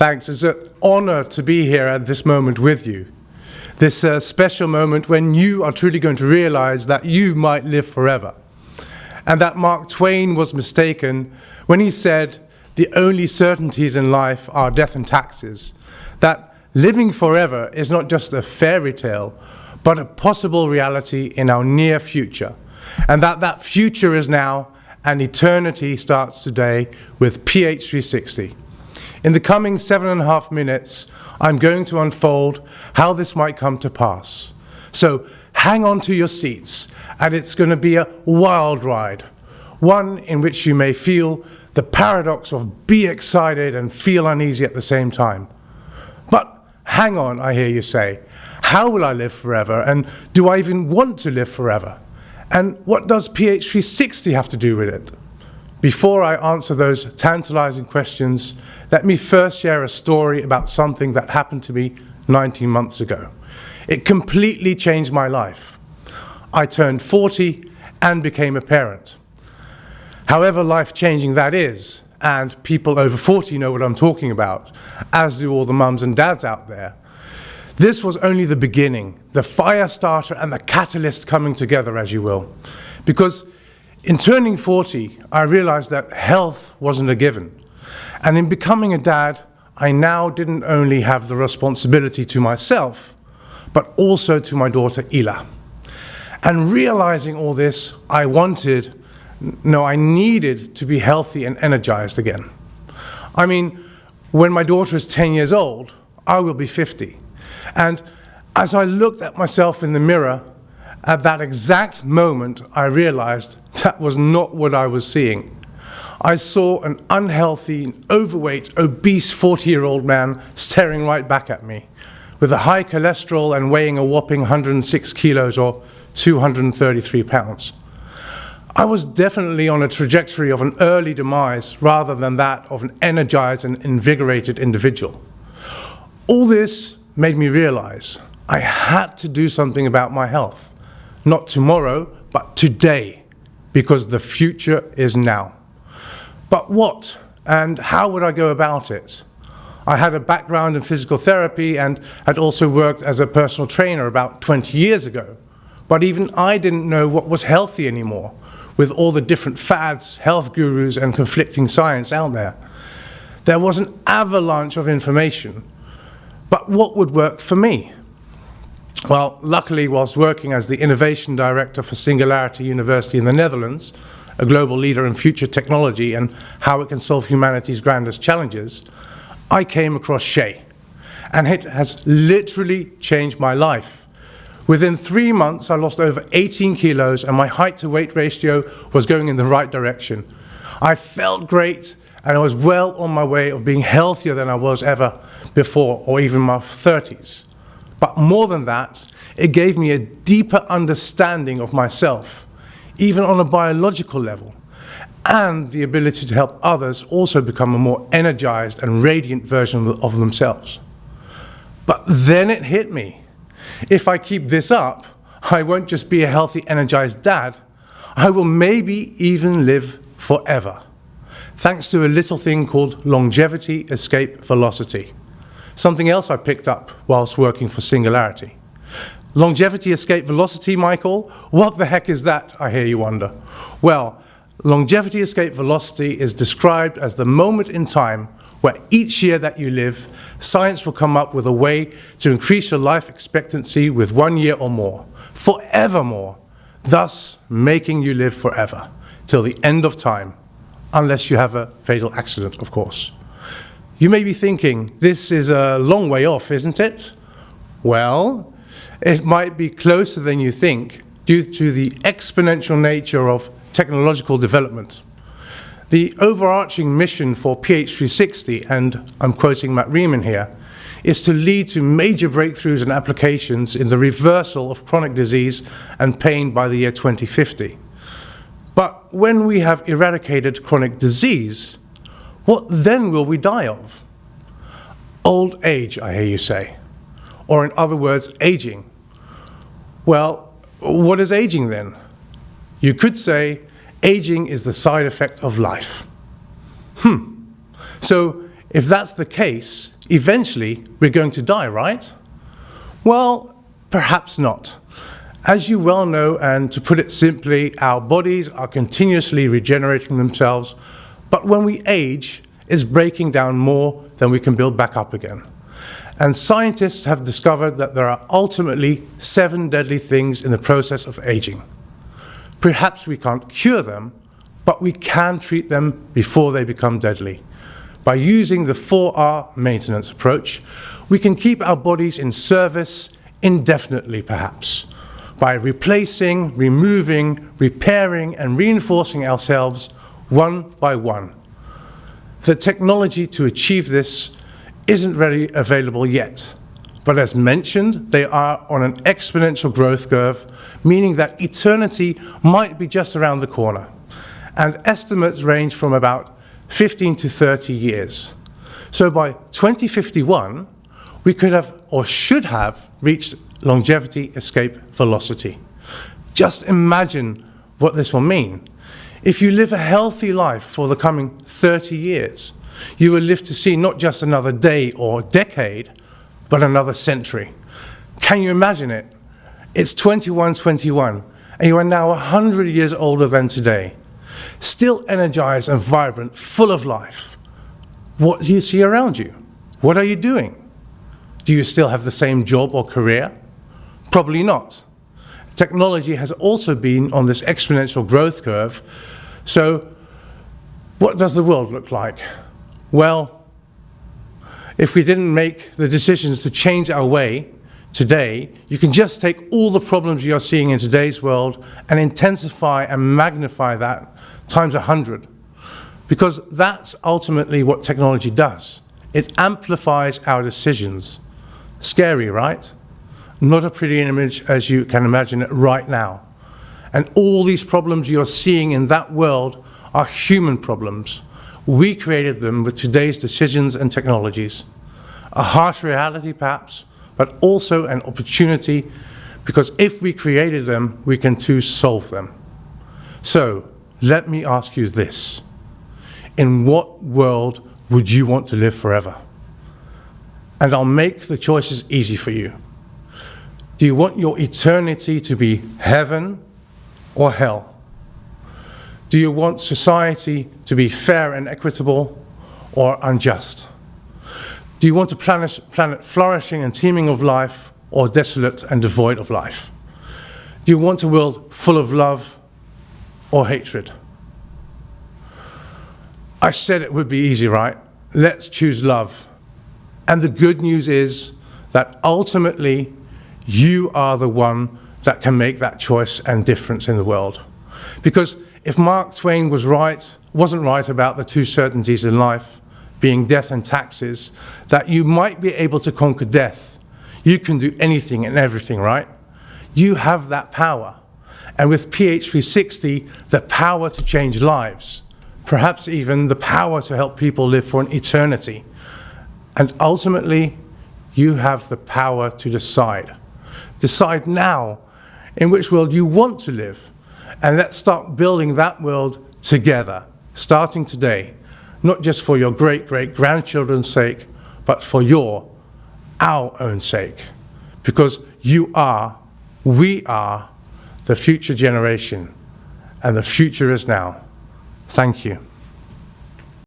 Thanks. It's an honor to be here at this moment with you. This special moment when you are truly going to realize that you might live forever. And that Mark Twain was mistaken when he said, the only certainties in life are death and taxes. That living forever is not just a fairy tale, but a possible reality in our near future. And that future is now, and eternity starts today with PH360. In the coming 7.5 minutes, I'm going to unfold how this might come to pass. So hang on to your seats, and it's going to be a wild ride, one in which you may feel the paradox of be excited and feel uneasy at the same time. But hang on, I hear you say, how will I live forever, and do I even want to live forever? And what does PH360 have to do with it? Before I answer those tantalizing questions, let me first share a story about something that happened to me 19 months ago. It completely changed my life. I turned 40 and became a parent. However life-changing that is, and people over 40 know what I'm talking about, as do all the mums and dads out there. This was only the beginning, the fire starter and the catalyst coming together, as you will. Because in turning 40, I realized that health wasn't a given. And in becoming a dad, I now didn't only have the responsibility to myself, but also to my daughter, Ila. And realizing all this, I needed to be healthy and energized again. I mean, when my daughter is 10 years old, I will be 50. And as I looked at myself in the mirror, at that exact moment, I realized that was not what I was seeing. I saw an unhealthy, overweight, obese 40-year-old man staring right back at me, with a high cholesterol and weighing a whopping 106 kilos or 233 pounds. I was definitely on a trajectory of an early demise rather than that of an energized and invigorated individual. All this made me realize I had to do something about my health. Not tomorrow, but today, because the future is now. But what and how would I go about it? I had a background in physical therapy and had also worked as a personal trainer about 20 years ago. But even I didn't know what was healthy anymore, with all the different fads, health gurus, and conflicting science out there. There was an avalanche of information. But what would work for me? Well, luckily, whilst working as the Innovation Director for Singularity University in the Netherlands, a global leader in future technology and how it can solve humanity's grandest challenges, I came across Shay. And it has literally changed my life. Within 3 months, I lost over 18 kilos and my height to weight ratio was going in the right direction. I felt great and I was well on my way of being healthier than I was ever before, or even my 30s. But more than that, it gave me a deeper understanding of myself, even on a biological level, and the ability to help others also become a more energized and radiant version of themselves. But then it hit me. If I keep this up, I won't just be a healthy, energized dad, I will maybe even live forever, thanks to a little thing called Longevity Escape Velocitiy. Something else I picked up whilst working for Singularity. Longevity Escape Velocitiy, Michael? What the heck is that, I hear you wonder? Well, Longevity Escape Velocitiy is described as the moment in time where each year that you live, science will come up with a way to increase your life expectancy with 1 year or more, forevermore, thus making you live forever, till the end of time, unless you have a fatal accident, of course. You may be thinking, this is a long way off, isn't it? Well, it might be closer than you think due to the exponential nature of technological development. The overarching mission for PH360, and I'm quoting Matt Riemann here, is to lead to major breakthroughs and applications in the reversal of chronic disease and pain by the year 2050. But when we have eradicated chronic disease, what then will we die of? Old age, I hear you say. Or in other words, aging. Well, what is aging then? You could say aging is the side effect of life. So if that's the case, eventually we're going to die, right? Well, perhaps not. As you well know, and to put it simply, our bodies are continuously regenerating themselves, but when we age, it's breaking down more than we can build back up again. And scientists have discovered that there are ultimately 7 deadly things in the process of aging. Perhaps we can't cure them, but we can treat them before they become deadly. By using the 4R maintenance approach, we can keep our bodies in service indefinitely, perhaps, by replacing, removing, repairing, and reinforcing ourselves one by one. The technology to achieve this isn't readily available yet, but as mentioned, they are on an exponential growth curve, meaning that eternity might be just around the corner, and estimates range from about 15 to 30 years. So by 2051, we could have, or should have, reached Longevity Escape Velocitiy. Just imagine what this will mean. If you live a healthy life for the coming 30 years, you will live to see not just another day or decade, but another century. Can you imagine it? It's 2121, and you are now 100 years older than today. Still energized and vibrant, full of life. What do you see around you? What are you doing? Do you still have the same job or career? Probably not. Technology has also been on this exponential growth curve. So what does the world look like? Well, if we didn't make the decisions to change our way today, you can just take all the problems you're seeing in today's world and intensify and magnify that times 100. Because that's ultimately what technology does. It amplifies our decisions. Scary, right? Not a pretty image as you can imagine it right now. And all these problems you're seeing in that world are human problems. We created them with today's decisions and technologies. A harsh reality perhaps, but also an opportunity, because if we created them, we can too solve them. So let me ask you this. In what world would you want to live forever? And I'll make the choices easy for you. Do you want your eternity to be heaven or hell? Do you want society to be fair and equitable or unjust? Do you want a planet flourishing and teeming of life or desolate and devoid of life? Do you want a world full of love or hatred? I said it would be easy, right? Let's choose love. And the good news is that ultimately you are the one that can make that choice and difference in the world. Because if Mark Twain wasn't right about the 2 certainties in life, being death and taxes, that you might be able to conquer death. You can do anything and everything, right? You have that power. And with PH360, the power to change lives. Perhaps even the power to help people live for an eternity. And ultimately, you have the power to decide. Decide now in which world you want to live. And let's start building that world together, starting today. Not just for your great-great-grandchildren's sake, but for our own sake. Because we are the future generation, and the future is now. Thank you.